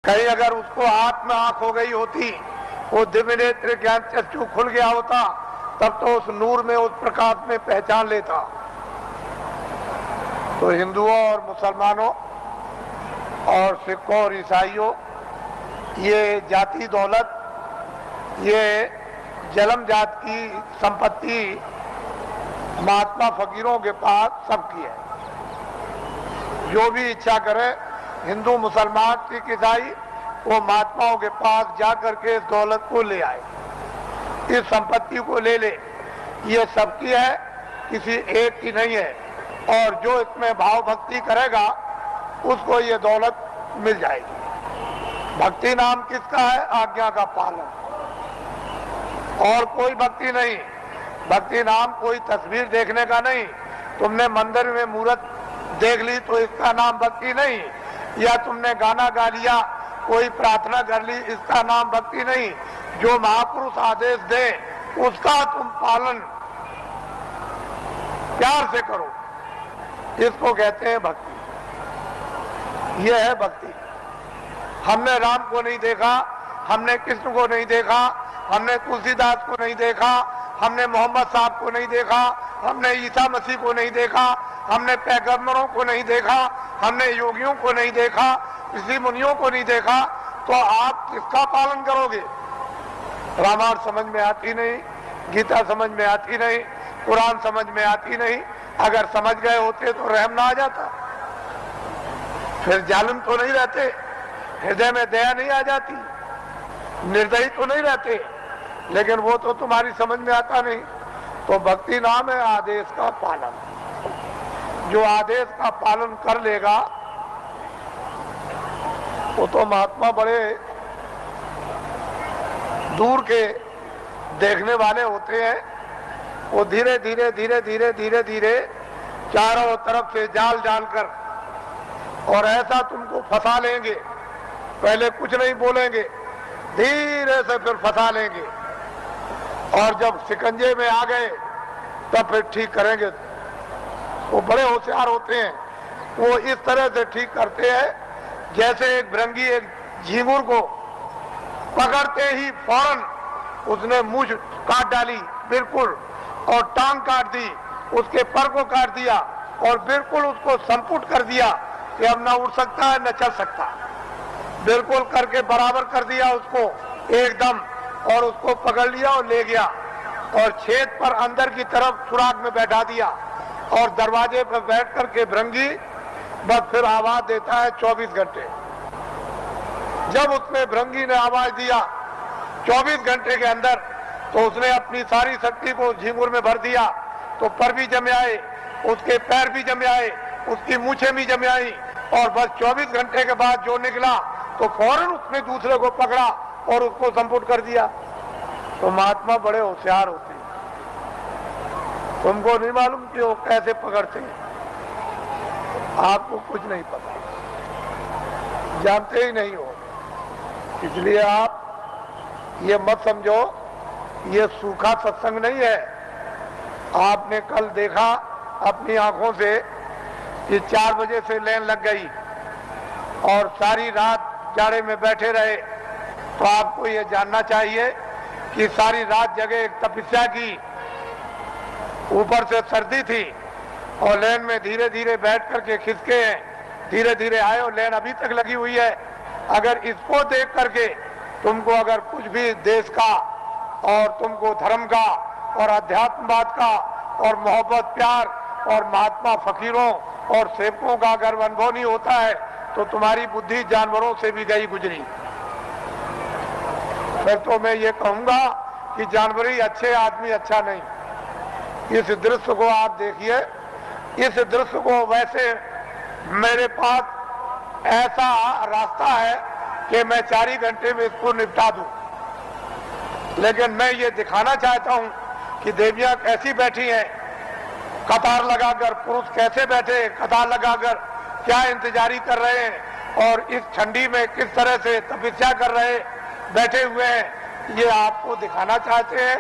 कहीं अगर उसको आंख में आंख हो गई होती, वो दिव्य नेत्र ज्ञान चक्षु खुल गया होता, तब तो उस नूर में, उस प्रकाश में पहचान लेता। तो हिंदुओं और मुसलमानों और सिखों और ईसाइयों, ये जाति दौलत, ये जन्म जात की संपत्ति महात्मा फकीरों के पास सबकी है। जो भी इच्छा करे, हिंदू मुसलमान सिख ईसाई, वो महात्माओं के पास जाकर के इस दौलत को ले आए, इस संपत्ति को ले ले। ये सबकी है, किसी एक की नहीं है। और जो इसमें भाव भक्ति करेगा उसको ये दौलत मिल जाएगी। भक्ति नाम किसका है? आज्ञा का पालन, और कोई भक्ति नहीं। भक्ति नाम कोई तस्वीर देखने का नहीं। तुमने मंदिर में मूर्त देख ली तो इसका नाम भक्ति नहीं, या तुमने गाना गा लिया, कोई प्रार्थना कर ली, इसका नाम भक्ति नहीं। जो महापुरुष आदेश दे उसका तुम पालन प्यार से करो, इसको कहते हैं भक्ति। यह है भक्ति। हमने राम को नहीं देखा, हमने कृष्ण को नहीं देखा, हमने तुलसीदास को नहीं देखा, हमने मोहम्मद साहब को नहीं देखा, हमने ईसा मसीह को नहीं देखा, हमने पैगंबरों को नहीं देखा, हमने योगियों को नहीं देखा, ऋषि मुनियों को नहीं देखा, तो आप किसका पालन करोगे? रामायण समझ में आती नहीं, गीता समझ में आती नहीं, कुरान समझ में आती नहीं। अगर समझ गए होते तो रहम ना आ जाता, फिर जालिम तो नहीं रहते, हृदय में दया नहीं आ जाती, निर्दयी तो नहीं रहते। लेकिन वो तो तुम्हारी समझ में आता नहीं। तो भक्ति नाम है आदेश का पालन। जो आदेश का पालन कर लेगा वो तो महात्मा बड़े दूर के देखने वाले होते हैं। वो धीरे धीरे धीरे धीरे धीरे धीरे चारों तरफ से जाल डालकर और ऐसा तुमको फंसा लेंगे। पहले कुछ नहीं बोलेंगे, धीरे से फिर फंसा लेंगे, और जब शिकंजे में आ गए तब फिर ठीक करेंगे। वो बड़े होशियार होते हैं। वो इस तरह से ठीक करते हैं जैसे एक भृंगी एक झींगुर को पकड़ते ही फौरन उसने मूंछ काट डाली बिल्कुल, और टांग काट दी, उसके पर को काट दिया, और बिल्कुल उसको संपुट कर दिया कि अब न उड़ सकता है न चल सकता। बिल्कुल करके बराबर कर दिया उसको एकदम, और उसको पकड़ लिया और ले गया, और छेद पर अंदर की तरफ सुराग में बैठा दिया, और दरवाजे पर बैठ करके भृंगी बस फिर आवाज देता है 24 घंटे। जब उसने भृंगी ने आवाज दिया 24 घंटे के अंदर, तो उसने अपनी सारी शक्ति को झींगुर में भर दिया, तो पर भी जम आए, उसके पैर भी जम आए, उसकी मूछें भी जम आई, और बस 24 घंटे के बाद जो निकला तो फौरन उसने दूसरे को पकड़ा और उसको संपुट कर दिया। तो महात्मा बड़े होशियार होते हैं। तुमको नहीं मालूम कि वो कैसे पकड़ते हैं, आपको कुछ नहीं पता, जानते ही नहीं हो। इसलिए आप ये मत समझो ये सूखा सत्संग नहीं है। आपने कल देखा अपनी आंखों से कि 4 बजे से लाइन लग गई और सारी रात जाड़े में बैठे रहे। तो आपको ये जानना चाहिए कि सारी रात जगह एक तपस्या की, ऊपर से सर्दी थी, और लाइन में धीरे धीरे बैठ करके खिसके हैं, धीरे धीरे आए, और लाइन अभी तक लगी हुई है। अगर इसको देख करके तुमको अगर कुछ भी देश का और तुमको धर्म का और अध्यात्मवाद का और मोहब्बत प्यार और महात्मा फकीरों और सेवकों का अगर अनुभव नहीं होता है तो तुम्हारी बुद्धि जानवरों से भी गई गुजरी। फिर तो मैं ये कहूंगा कि जानवर ही अच्छे, आदमी अच्छा नहीं। इस दृश्य को आप देखिए, इस दृश्य को वैसे मेरे पास ऐसा रास्ता है कि मैं 4 ही घंटे में इसको निपटा दूं, लेकिन मैं ये दिखाना चाहता हूं कि देवियां कैसी बैठी हैं, कतार लगाकर, पुरुष कैसे बैठे कतार लगाकर, क्या इंतजारी कर रहे हैं, और इस ठंडी में किस तरह से तपस्या कर रहे बैठे हुए हैं, ये आपको दिखाना चाहते हैं।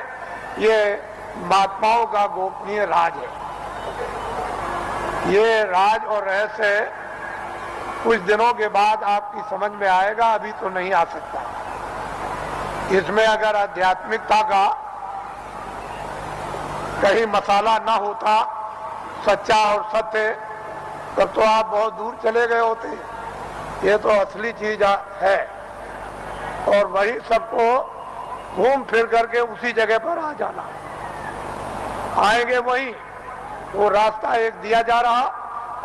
ये महात्माओं का गोपनीय राज है। ये राज और रहस्य कुछ दिनों के बाद आपकी समझ में आएगा, अभी तो नहीं आ सकता। इसमें अगर आध्यात्मिकता का कहीं मसाला ना होता, सच्चा और सत्य, तब तो आप बहुत दूर चले गए होते। ये तो असली चीज है और वही सबको घूम फिर करके उसी जगह पर आ जाना। आएंगे वही, वो रास्ता एक दिया जा रहा,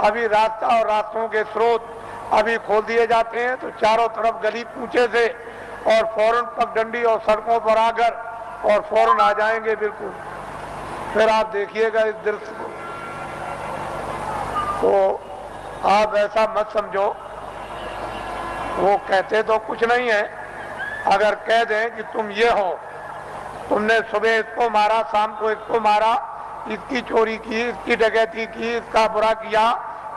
अभी रास्ता और रास्तों के स्रोत अभी खोल दिए जाते हैं, तो चारों तरफ गली पूछे से और फौरन पगडंडी और सड़कों पर आकर और फौरन आ जाएंगे बिल्कुल। फिर आप देखिएगा इस दृश्य को, तो आप ऐसा मत समझो। वो कहते तो कुछ नहीं है, अगर कह दें कि तुम ये हो, तुमने सुबह इसको मारा, शाम को इसको मारा, इसकी चोरी की, इसकी डकैती की, इसका बुरा किया,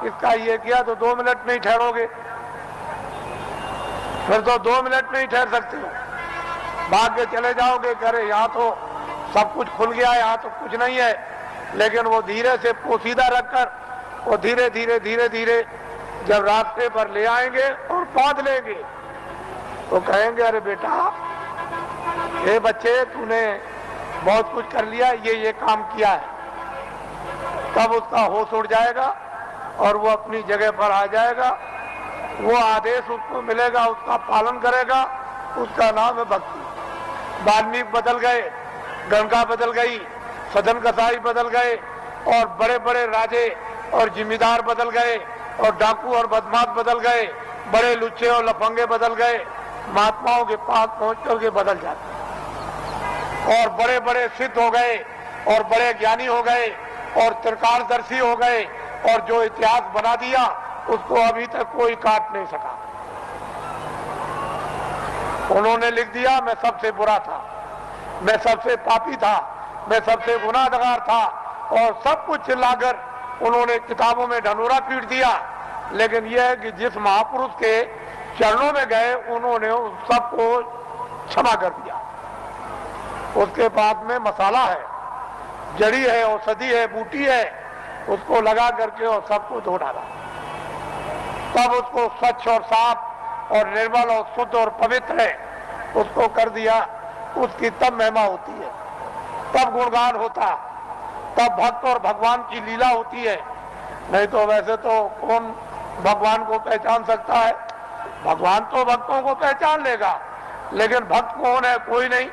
इसका ये किया, तो 2 मिनट नहीं ठहरोगे। फिर तो 2 मिनट नहीं ठहर सकते हो, भाग के चले जाओगे। करे यहाँ तो सब कुछ खुल गया, यहाँ तो कुछ नहीं है। लेकिन वो धीरे से पोशीदा रखकर वो धीरे धीरे धीरे धीरे जब रास्ते पर ले आएंगे और बांध लेंगे, तो कहेंगे अरे बेटा, ये बच्चे, तूने बहुत कुछ कर लिया, ये काम किया है। तब उसका होश उड़ जाएगा और वो अपनी जगह पर आ जाएगा। वो आदेश उसको मिलेगा, उसका पालन करेगा। उसका नाम है भक्ति। वाल्मीकि बदल गए, गंगा बदल गई, सदन कसाई बदल गए, और बड़े बड़े राजे और जिम्मेदार बदल गए, और डाकू और बदमाश बदल गए, बड़े लुच्चे और लफंगे बदल गए। महात्माओं के पास पहुंच करके बदल जाते, और बड़े बड़े सिद्ध हो गए, और बड़े ज्ञानी हो गए, और त्रिकालदर्शी हो गए, और जो इतिहास बना दिया उसको अभी तक कोई काट नहीं सका। उन्होंने लिख दिया, मैं सबसे बुरा था, मैं सबसे पापी था, मैं सबसे गुनाहगार था, और सब कुछ चिल्लाकर उन्होंने किताबों में ढनूरा पीट दिया। लेकिन यह है कि जिस महापुरुष के चरणों में गए, उन्होंने उस सबको क्षमा कर दिया। उसके बाद में मसाला है, जड़ी है, औषधि है, बूटी है, उसको लगा करके और सबको धो डाला। तब उसको स्वच्छ और साफ और निर्मल और शुद्ध और पवित्र है उसको कर दिया। उसकी तब महिमा होती है, तब गुणगान होता, तब भक्त और भगवान की लीला होती है। नहीं तो वैसे तो कौन भगवान को पहचान सकता है? भगवान तो भक्तों को पहचान लेगा, लेकिन भक्त कौन है? कोई नहीं।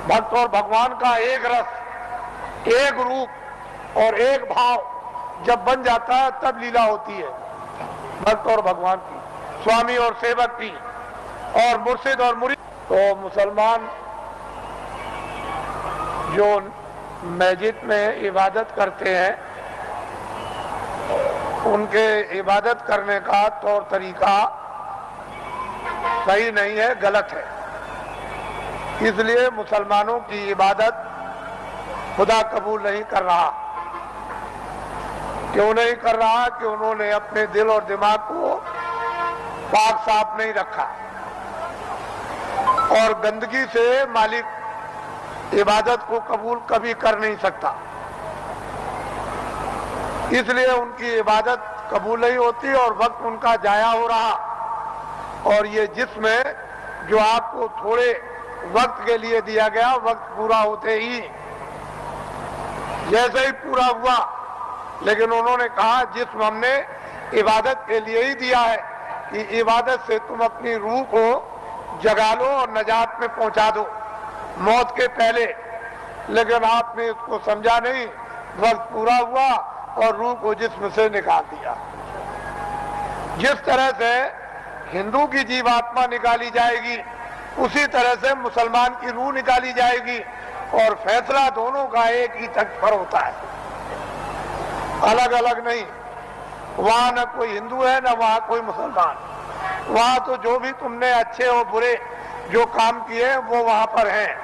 भक्त और भगवान का एक रस, एक रूप और एक भाव जब बन जाता है, तब लीला होती है भक्त और भगवान की, स्वामी और सेवक की, और मुर्शिद और मुरीद। तो मुसलमान जो मस्जिद में इबादत करते हैं, उनके इबादत करने का तौर तरीका सही नहीं है, गलत है। इसलिए मुसलमानों की इबादत खुदा कबूल नहीं कर रहा। क्यों नहीं कर रहा? कि उन्होंने अपने दिल और दिमाग को पाक साफ नहीं रखा, और गंदगी से मालिक इबादत को कबूल कभी कर नहीं सकता। इसलिए उनकी इबादत कबूल नहीं होती और वक्त उनका जाया हो रहा। और ये जिसमें जो आपको थोड़े वक्त के लिए दिया गया, वक्त पूरा होते ही जैसे ही पूरा हुआ, लेकिन उन्होंने कहा जिस्म हमने इबादत के लिए ही दिया है कि इबादत से तुम अपनी रूह को जगा लो और नजात में पहुंचा दो मौत के पहले। लेकिन आपने इसको समझा नहीं, वक्त पूरा हुआ और रूह को जिस्म से निकाल दिया। जिस तरह से हिंदू की जीवात्मा निकाली जाएगी, उसी तरह से मुसलमान की रूह निकाली जाएगी, और फैसला दोनों का एक ही तख्त पर होता है, अलग अलग नहीं। वहां न कोई हिंदू है, न वहां कोई मुसलमान। वहां तो जो भी तुमने अच्छे और बुरे जो काम किए वो वहां पर हैं,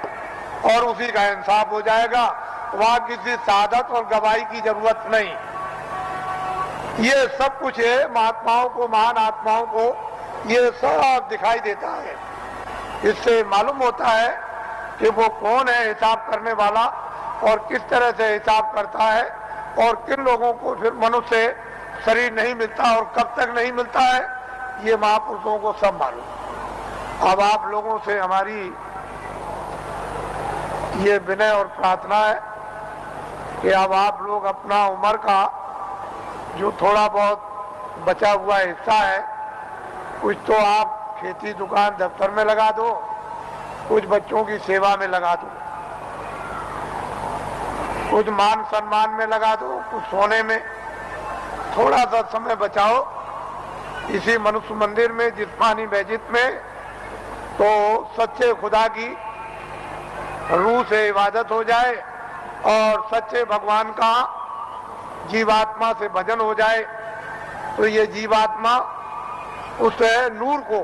और उसी का इंसाफ हो जाएगा। वहां किसी शहादत और गवाही की जरूरत नहीं। ये सब कुछ है, महात्माओं को, महान आत्माओं को ये सब दिखाई देता है। इससे मालूम होता है कि वो कौन है हिसाब करने वाला, और किस तरह से हिसाब करता है, और किन लोगों को फिर मनुष्य शरीर नहीं मिलता और कब तक नहीं मिलता है, ये महापुरुषों को सब मालूम। अब आप लोगों से हमारी ये विनय और प्रार्थना है कि अब आप लोग अपना उम्र का जो थोड़ा बहुत बचा हुआ हिस्सा है, कुछ तो आप खेती दुकान दफ्तर में लगा दो, कुछ बच्चों की सेवा में लगा दो, कुछ मान सम्मान में लगा दो, कुछ सोने में। थोड़ा सा समय बचाओ इसी मनुष्य मंदिर में, जिस्मानी मस्जिद में, तो सच्चे खुदा की रूह से इबादत हो जाए और सच्चे भगवान का जीवात्मा से भजन हो जाए, तो ये जीवात्मा उस नूर को,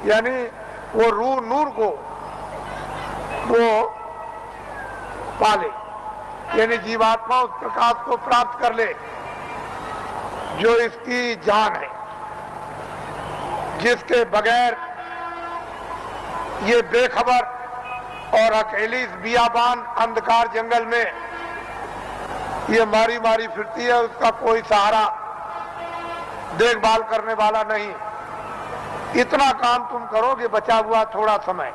यानी वो रूह नूर को वो पाले, यानी जीवात्मा उस प्रकाश को प्राप्त कर ले जो इसकी जान है, जिसके बगैर ये बेखबर और अकेली इस बियाबान अंधकार जंगल में ये मारी मारी फिरती है, उसका कोई सहारा देखभाल करने वाला नहीं। इतना काम तुम करोगे बचा हुआ थोड़ा समय,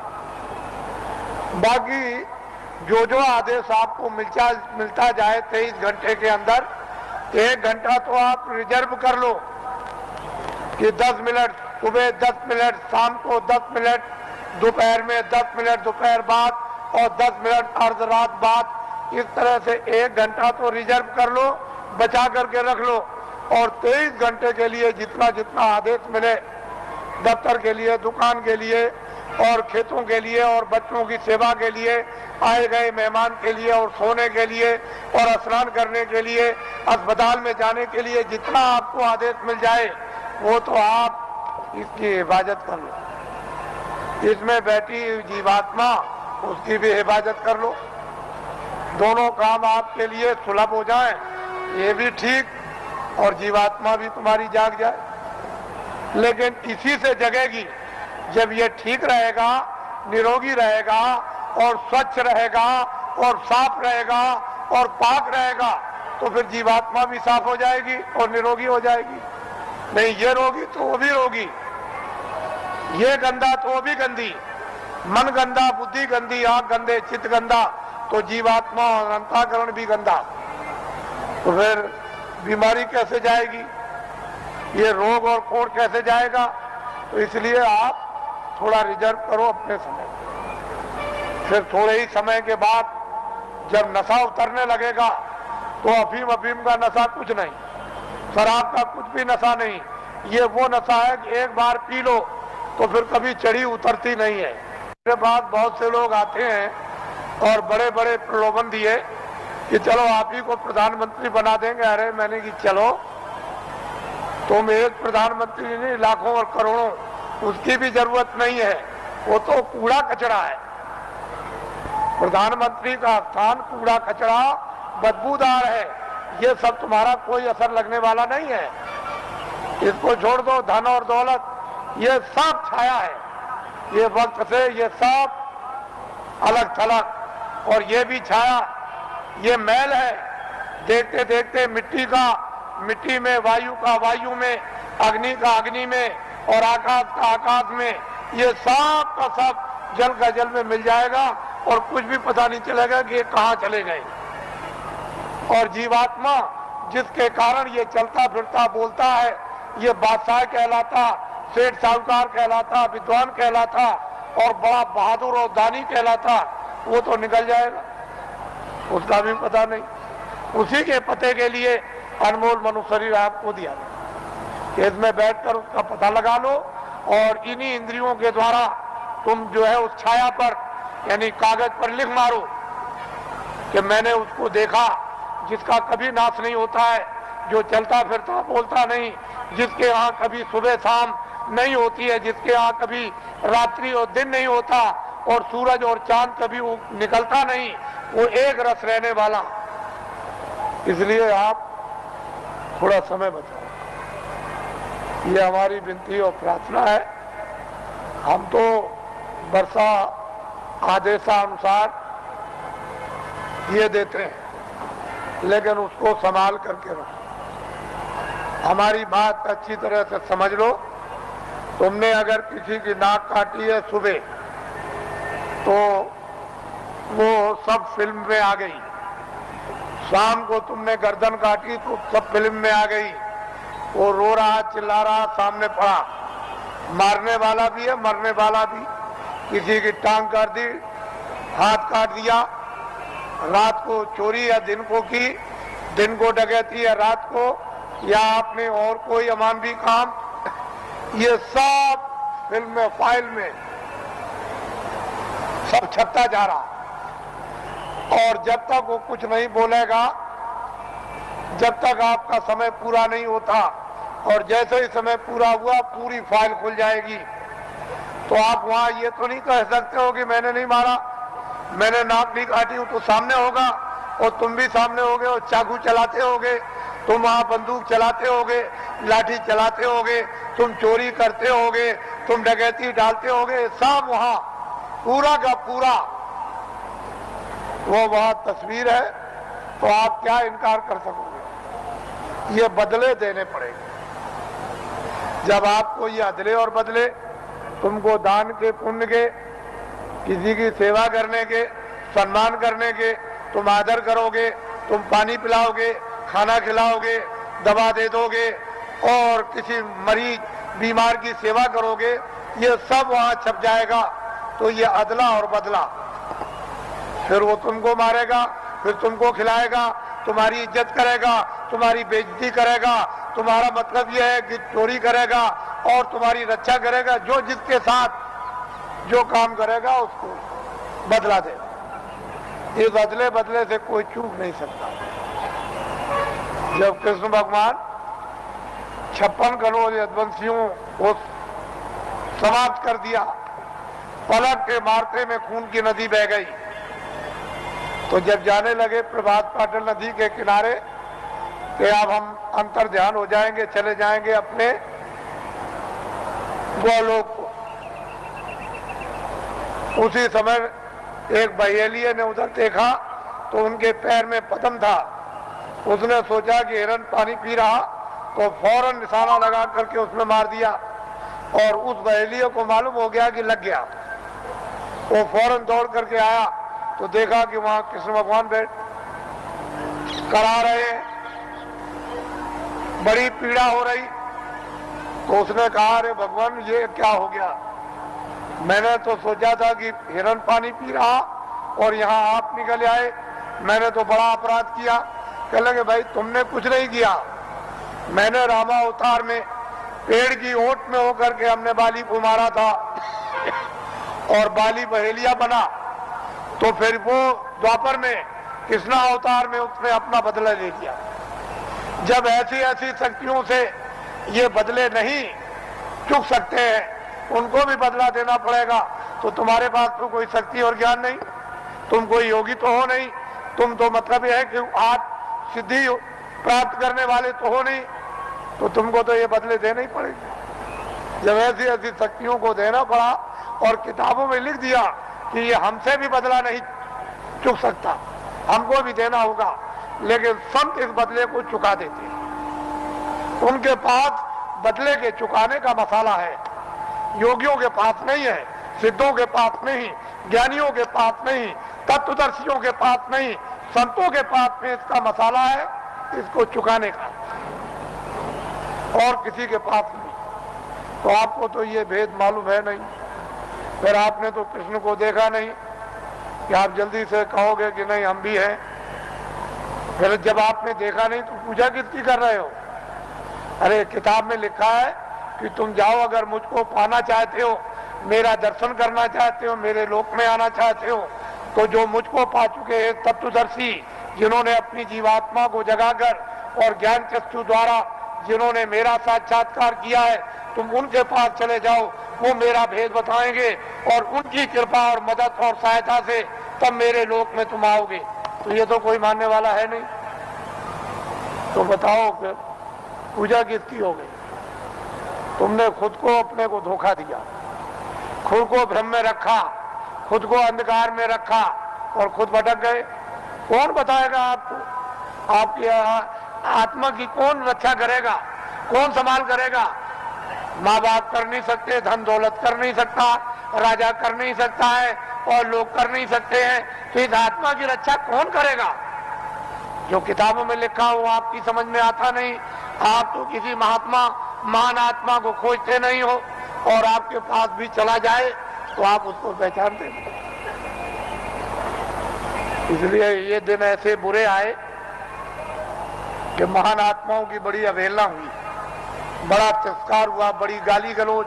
बाकी जो जो आदेश आपको मिलता जाए 23 घंटे के अंदर 1 घंटा तो आप रिजर्व कर लो कि 10 मिनट सुबह, 10 मिनट शाम को, 10 मिनट दोपहर में, 10 मिनट दोपहर बाद और 10 मिनट अर्ध रात बाद। इस तरह से 1 घंटा तो रिजर्व कर लो, बचा करके रख लो, और 23 घंटे के लिए जितना जितना आदेश मिले, दफ्तर के लिए, दुकान के लिए और खेतों के लिए और बच्चों की सेवा के लिए, आए गए मेहमान के लिए और सोने के लिए और स्नान करने के लिए, अस्पताल में जाने के लिए, जितना आपको आदेश मिल जाए वो तो आप इसकी हिफाजत कर लो। इसमें बैठी जीवात्मा, उसकी भी हिफाजत कर लो। दोनों काम आपके लिए सुलभ हो जाएं, ये भी ठीक और जीवात्मा भी तुम्हारी जाग जाए। लेकिन इसी से जगेगी जब ये ठीक रहेगा, निरोगी रहेगा और स्वच्छ रहेगा और साफ रहेगा और पाक रहेगा, तो फिर जीवात्मा भी साफ हो जाएगी और निरोगी हो जाएगी। नहीं ये रोगी तो वो भी रोगी, ये गंदा तो वो भी गंदी, मन गंदा, बुद्धि गंदी, आंख गंदे, चित्त गंदा, तो जीवात्मा और अंतःकरण भी गंदा, तो फिर बीमारी कैसे जाएगी, ये रोग और कोड़ कैसे जाएगा। तो इसलिए आप थोड़ा रिजर्व करो अपने समय, फिर थोड़े ही समय के बाद जब नशा उतरने लगेगा तो अफीम का नशा कुछ नहीं, शराब का कुछ भी नशा नहीं, ये वो नशा है कि एक बार पी लो तो फिर कभी चढ़ी उतरती नहीं है। मेरे पास बहुत से लोग आते हैं और बड़े बड़े प्रलोभन दिए कि चलो आप ही को प्रधानमंत्री बना देंगे। अरे मैंने कि चलो, तुम एक प्रधानमंत्री नहीं, लाखों और करोड़ों, उसकी भी जरूरत नहीं है, वो तो कूड़ा कचरा है। प्रधानमंत्री का स्थान कूड़ा कचरा बदबूदार है, ये सब तुम्हारा कोई असर लगने वाला नहीं है। इसको छोड़ दो, धन और दौलत ये सब छाया है, ये वक्त से ये सब अलग थलग, और ये भी छाया, ये मैल है। देखते देखते मिट्टी का मिट्टी में, वायु का वायु में, अग्नि का अग्नि में और आकाश का आकाश में, ये सब का सब जल का जल में मिल जाएगा और कुछ भी पता नहीं चलेगा कि ये कहाँ चले गए। और जीवात्मा जिसके कारण ये चलता फिरता बोलता है, ये बादशाह कहलाता, सेठ साहूकार कहलाता, विद्वान कहलाता और बड़ा बहादुर और दानी कहलाता, वो तो निकल जाएगा, उसका भी पता नहीं। उसी के पते के लिए अनमोल मनुष्य शरीर आपको दिया गया, इसमें बैठकर उसका पता लगा लो और इन्हीं इंद्रियों के द्वारा तुम जो है उस छाया पर, यानी कागज पर लिख मारो कि मैंने उसको देखा, जिसका कभी नाश नहीं होता है, जो चलता फिरता बोलता नहीं, जिसके यहाँ कभी सुबह शाम नहीं होती है, जिसके यहाँ कभी रात्रि और दिन नहीं होता और सूरज और चांद कभी निकलता नहीं, वो एक रस रहने वाला। इसलिए आप थोड़ा समय बचाओ, ये हमारी विनती और प्रार्थना है। हम तो वर्षा आदेशानुसार ये देते हैं, लेकिन उसको संभाल करके रखो। हमारी बात अच्छी तरह से समझ लो। तुमने अगर किसी की नाक काटी है सुबह, तो वो सब फिल्म में आ गई। शाम को तुमने गर्दन काटी तो सब फिल्म में आ गई। वो रो रहा, चिल्ला रहा, सामने पड़ा। मारने वाला भी है, मरने वाला भी। किसी की टांग काट दी, हाथ काट दिया, रात को चोरी या दिन को की, दिन को डकैती या रात को, या आपने और कोई अमानवी काम, ये सब फिल्म में, फाइल में सब छपता जा रहा। और जब तक वो कुछ नहीं बोलेगा, जब तक आपका समय पूरा नहीं होता, और जैसे ही समय पूरा हुआ पूरी फाइल खुल जाएगी। तो आप वहां ये तो नहीं कह सकते हो कि मैंने नहीं मारा, मैंने नाक नहीं काटी हूं, तो सामने होगा और तुम भी सामने होगे और चाकू चलाते होगे, तुम वहां बंदूक चलाते होगे, लाठी चलाते होगे, तुम चोरी करते होगे, तुम डकैती डालते होगे, सब वहां पूरा का पूरा वो वहां तस्वीर है। तो आप क्या इनकार कर सकोगे? ये बदले देने पड़ेंगे। जब आपको ये अदले और बदले, तुमको दान के, पुण्य के, किसी की सेवा करने के, सम्मान करने के, तुम आदर करोगे, तुम पानी पिलाओगे, खाना खिलाओगे, दवा दे दोगे और किसी मरीज बीमार की सेवा करोगे, ये सब वहां छप जाएगा। तो ये अदला और बदला। फिर वो तुमको मारेगा, फिर तुमको खिलाएगा, तुम्हारी इज्जत करेगा, तुम्हारी बेइज्जती करेगा, तुम्हारा मतलब यह है कि चोरी करेगा और तुम्हारी रक्षा करेगा। जो जिसके साथ जो काम करेगा उसको बदला देगा। इस अदले बदले से कोई चूक नहीं सकता। जब कृष्ण भगवान 56 करोड़ यदुवंशियों को समाप्त कर दिया, पलक के मारते में खून की नदी बह गई, तो जब जाने लगे प्रभात पाटल नदी के किनारे कि अब हम अंतर ध्यान हो जाएंगे, चले जाएंगे अपने गोलोक को, उसी समय एक बहेलिये ने उधर देखा तो उनके पैर में पद्म था। उसने सोचा कि हिरन पानी पी रहा, तो फौरन निशाना लगा करके उसमें मार दिया। और उस बहेलिये को मालूम हो गया कि लग गया। वो फौरन दौड़ करके आया तो देखा कि वहां कृष्ण भगवान बैठ करा रहे, बड़ी पीड़ा हो रही। तो उसने कहा, अरे भगवान ये क्या हो गया? मैंने तो सोचा था कि हिरन पानी पी रहा और यहाँ आप निकल आए, मैंने तो बड़ा अपराध किया। कह लगे, भाई तुमने कुछ नहीं किया, मैंने रामा अवतार में पेड़ की ओट में होकर के हमने बाली को मारा था और बाली बहेलिया बना। तो फिर वो द्वापर में, कृष्णा अवतार में उसने अपना बदला ले लिया। जब ऐसी ऐसी शक्तियों से ये बदले नहीं चुक सकते हैं, उनको भी बदला देना पड़ेगा। तो तुम्हारे पास तो कोई शक्ति और ज्ञान नहीं, तुम कोई योगी तो हो नहीं, तुम तो मतलब यह है कि आज सिद्धि प्राप्त करने वाले तो हो नहीं, तो तुमको तो ये बदले देने ही पड़ेंगे। जब ऐसी ऐसी शक्तियों को देना पड़ा और किताबों में लिख दिया कि ये हमसे भी बदला नहीं चुक सकता, हमको भी देना होगा, लेकिन संत इस बदले को चुका देते हैं। उनके पास बदले के चुकाने का मसाला है, योगियों के पास नहीं है, सिद्धों के पास नहीं, ज्ञानियों के पास नहीं, तत्वदर्शियों के पास नहीं, संतों के पास में इसका मसाला है, इसको चुकाने का, और किसी के पास नहीं। तो आपको तो ये भेद मालूम है नहीं, फिर आपने तो कृष्ण को देखा नहीं कि आप जल्दी से कहोगे कि नहीं हम भी हैं। फिर जब आपने देखा नहीं तो पूजा किसकी कर रहे हो? अरे किताब में लिखा है कि तुम जाओ, अगर मुझको पाना चाहते हो, मेरा दर्शन करना चाहते हो, मेरे लोक में आना चाहते हो, तो जो मुझको पा चुके हैं तत्वदर्शी, जिन्होंने अपनी जीवात्मा को जगाकर और ज्ञान चक्षु द्वारा जिन्होंने मेरा साक्षात्कार किया है, तुम उनके पास चले जाओ, वो मेरा भेद बताएंगे और उनकी कृपा और मदद और सहायता से तब मेरे लोक में तुम आओगे। तो ये तो कोई मानने वाला है नहीं। तो बताओ फिर पूजा किसकी हो गई? तुमने खुद को, अपने को धोखा दिया, खुद को भ्रम में रखा, खुद को अंधकार में रखा और खुद भटक गए। कौन बताएगा आपको? आपकी आत्मा की कौन रक्षा करेगा? कौन संभाल करेगा? माँ बाप कर नहीं सकते, धन दौलत कर नहीं सकता, राजा कर नहीं सकता है और लोग कर नहीं सकते हैं, तो इस आत्मा की रक्षा कौन करेगा? जो किताबों में लिखा हो आपकी समझ में आता नहीं। आप तो किसी महात्मा महान आत्मा को खोजते नहीं हो, और आपके पास भी चला जाए तो आप उसको पहचानते नहीं। इसलिए ये दिन ऐसे बुरे आए कि महान आत्माओं की बड़ी अवहेलना हुई, बड़ा तिरस्कार हुआ, बड़ी गाली गलौज,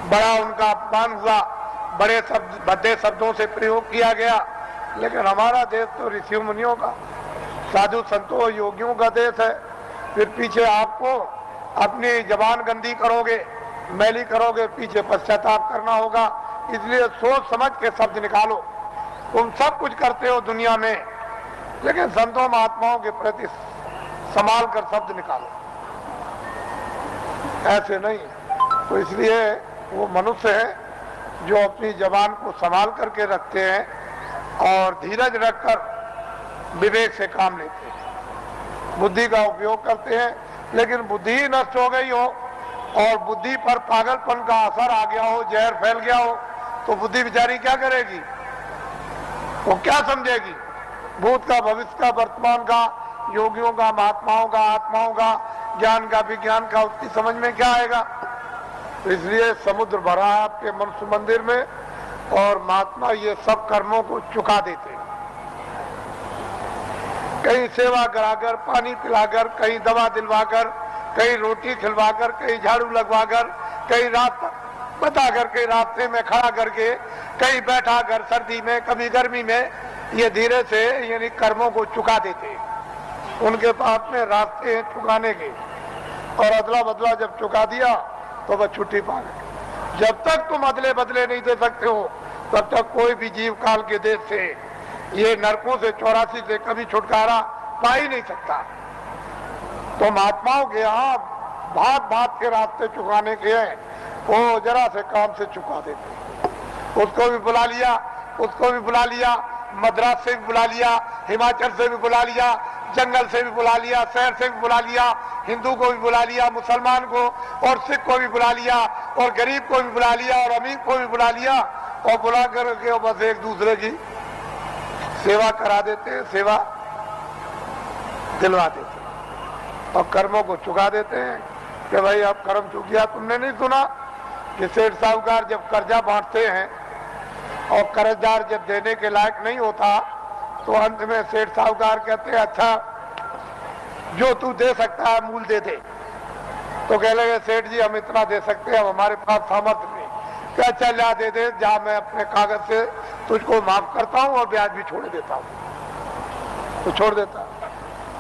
बड़ा उनका अपमान हुआ, बड़े शब्द भद्दे शब्दों से प्रयोग किया गया। लेकिन हमारा देश तो ऋषि मुनियों का, साधु संतों योगियों का देश है। फिर पीछे आपको अपनी जबान गंदी करोगे, मैली करोगे, पीछे पश्चाताप करना होगा। इसलिए सोच समझ के शब्द निकालो। तुम सब कुछ करते हो दुनिया में, लेकिन संतों महात्माओं के प्रति संभाल कर शब्द निकालो, ऐसे नहीं। तो इसलिए वो मनुष्य है जो अपनी जबान को संभाल करके रखते हैं और धीरज रखकर विवेक से काम लेते हैं, बुद्धि का उपयोग करते हैं। लेकिन बुद्धि ही नष्ट हो गई हो और बुद्धि पर पागलपन का असर आ गया हो, जहर फैल गया हो, तो बुद्धि बेचारी क्या करेगी? वो क्या समझेगी? भूत का, भविष्य का, वर्तमान का, योगियों का, महात्माओं का, आत्माओं का, ज्ञान का, विज्ञान का, उसकी समझ में क्या आएगा? तो इसलिए समुद्र भरा है आपके मनुष्य मंदिर में, और महात्मा ये सब कर्मों को चुका देते हैं। कहीं सेवा कराकर, पानी पिलाकर, कहीं दवा दिलवाकर, कहीं रोटी खिलवाकर, कहीं झाड़ू लगवाकर, कहीं रात बता करके रास्ते में खड़ा करके, कहीं बैठा कर सर्दी में, कभी गर्मी में, ये धीरे से यानी कर्मों को चुका देते हैं। उनके पास में रास्ते हैं चुकाने के, और अदला बदला जब चुका दिया तो वह छुट्टी पा गए। जब तक तुम अदले बदले नहीं दे सकते हो, तब तक कोई भी जीव काल के देश से, ये नरकों से 84 से कभी छुटकारा पा ही नहीं सकता। तो महात्माओं के यहाँ भात भात के रास्ते चुकाने के हैं, वो जरा से काम से चुका देते। उसको भी बुला लिया, उसको भी बुला लिया, मद्रास से भी बुला लिया, हिमाचल से भी बुला लिया, जंगल से भी बुला लिया, शहर से भी बुला लिया, हिंदू को भी बुला लिया, मुसलमान को और सिख को भी बुला लिया, और गरीब को भी बुला लिया, और अमीर को भी बुला लिया, और बुला करके बस एक दूसरे की सेवा करा देते हैं, सेवा दिलवा देते हैं, और कर्मों को चुका देते हैं कि भाई अब कर्म चुक गया। तुमने नहीं सुना कि सेठ साहूकार जब कर्जा बांटते हैं और कर्जदार जब देने के लायक नहीं होता, तो अंत में सेठ साहूकार कहते हैं अच्छा जो तू दे सकता है मूल दे दे। तो कह लगे सेठ जी हम इतना दे सकते हैं, हमारे पास सामर्थ्य नहीं। क्या चल जा दे दे, जा मैं अपने कागज से तुझको माफ करता हूँ और ब्याज भी छोड़ देता हूँ। तो छोड़ देता।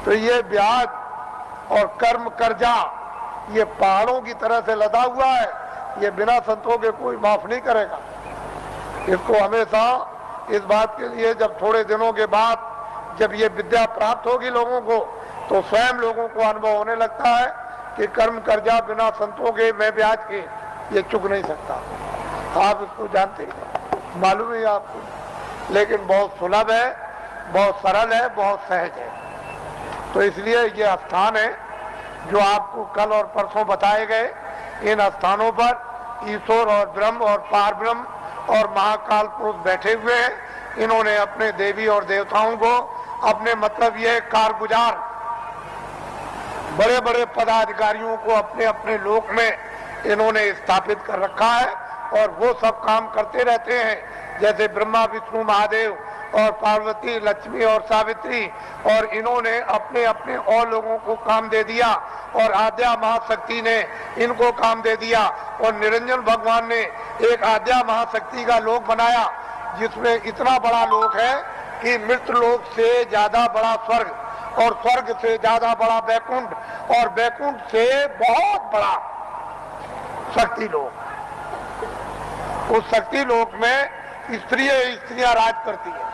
तो ये ब्याज और कर्म कर्जा ये पहाड़ों की तरह से लदा हुआ है, ये बिना संतों के कोई माफ नहीं करेगा। इसको हमेशा इस बात के लिए जब थोड़े दिनों के बाद जब ये विद्या प्राप्त होगी लोगों को, तो स्वयं लोगों को अनुभव होने लगता है कि कर्म कर्जा बिना संतों के, मैं ब्याज के, ये चुक नहीं सकता। आप इसको जानते हैं, मालूम है आपको, लेकिन बहुत सुलभ है, बहुत सरल है, बहुत सहज है। तो इसलिए ये स्थान है जो आपको कल और परसों बताए गए। इन स्थानों पर ईश्वर और ब्रह्म और पार ब्रह्म और महाकाल पुरुष बैठे हुए हैं। इन्होंने अपने देवी और देवताओं को, अपने मतलब ये कारगुजार बड़े बड़े पदाधिकारियों को अपने अपने लोक में इन्होंने स्थापित कर रखा है, और वो सब काम करते रहते हैं। जैसे ब्रह्मा विष्णु महादेव और पार्वती लक्ष्मी और सावित्री, और इन्होंने अपने अपने और लोगों को काम दे दिया, और आद्या महाशक्ति ने इनको काम दे दिया, और निरंजन भगवान ने एक आद्या महाशक्ति का लोक बनाया, जिसमें इतना बड़ा लोक है कि मृत लोक से ज्यादा बड़ा स्वर्ग, और स्वर्ग से ज्यादा बड़ा बैकुंठ, और बैकुंठ से बहुत बड़ा शक्ति लोक। उस शक्ति लोक में स्त्रियां राज करती है।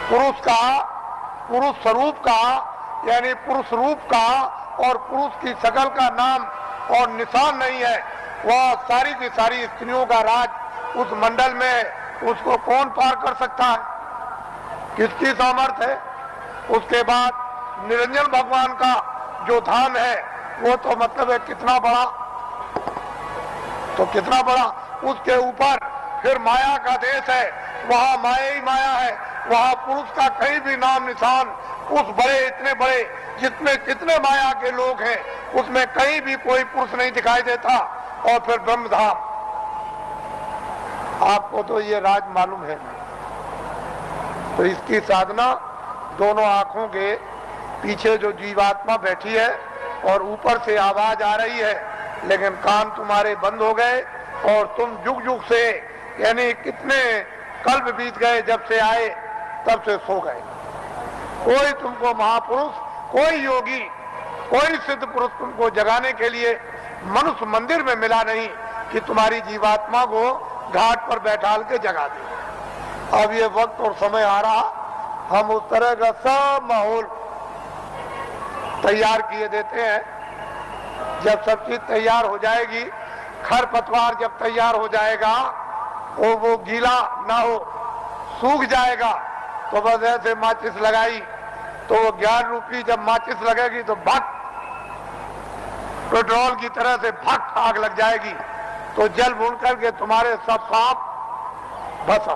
पुरुष स्वरूप का यानी पुरुष रूप का और पुरुष की शकल का नाम और निशान नहीं है, वह सारी की सारी स्त्रियों का राज उस मंडल में, उसको कौन पार कर सकता है? किसकी सामर्थ्य है? उसके बाद निरंजन भगवान का जो धाम है वो तो मतलब है कितना बड़ा, तो कितना बड़ा। उसके ऊपर फिर माया का देश है, वहां माया ही माया है, वहां पुरुष का कहीं भी नाम निशान, उस बड़े इतने बड़े जितने कितने माया के लोग हैं उसमें कहीं भी कोई पुरुष नहीं दिखाई देता। और फिर ब्रह्मधाम, आपको तो ये राज मालूम है। तो इसकी साधना दोनों आंखों के पीछे जो जीवात्मा बैठी है और ऊपर से आवाज आ रही है, लेकिन कान तुम्हारे बंद हो गए और तुम जुग जुग से, यानी कितने कल्प बीत गए जब से आए तब से सो गए। कोई तुमको महापुरुष, कोई योगी, कोई सिद्ध पुरुष तुमको जगाने के लिए मनुष्य मंदिर में मिला नहीं कि तुम्हारी जीवात्मा को घाट पर बैठाल के जगा दे। अब ये वक्त और समय आ रहा, हम उस तरह का सब माहौल तैयार किए देते हैं। जब सब चीज तैयार हो जाएगी, खर पतवार जब तैयार हो जाएगा, वो गीला ना हो, सूख जाएगा, तो बस ऐसे माचिस लगाई तो वो 11 रुपये जब माचिस लगेगी तो भक पेट्रोल की तरह से भक आग लग जाएगी। तो जल भून करके तुम्हारे सब पाप भस्म।